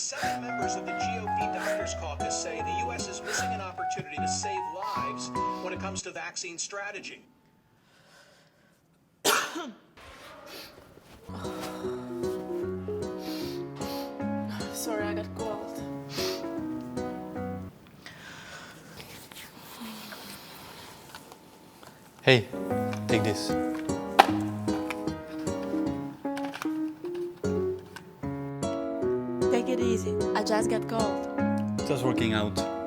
seven members of the GOP Doctors Caucus say the U.S. is missing an opportunity to save lives when it comes to vaccine strategy. Sorry, I got cold. Hey, take this. Take it easy. I just got cold. Just working out.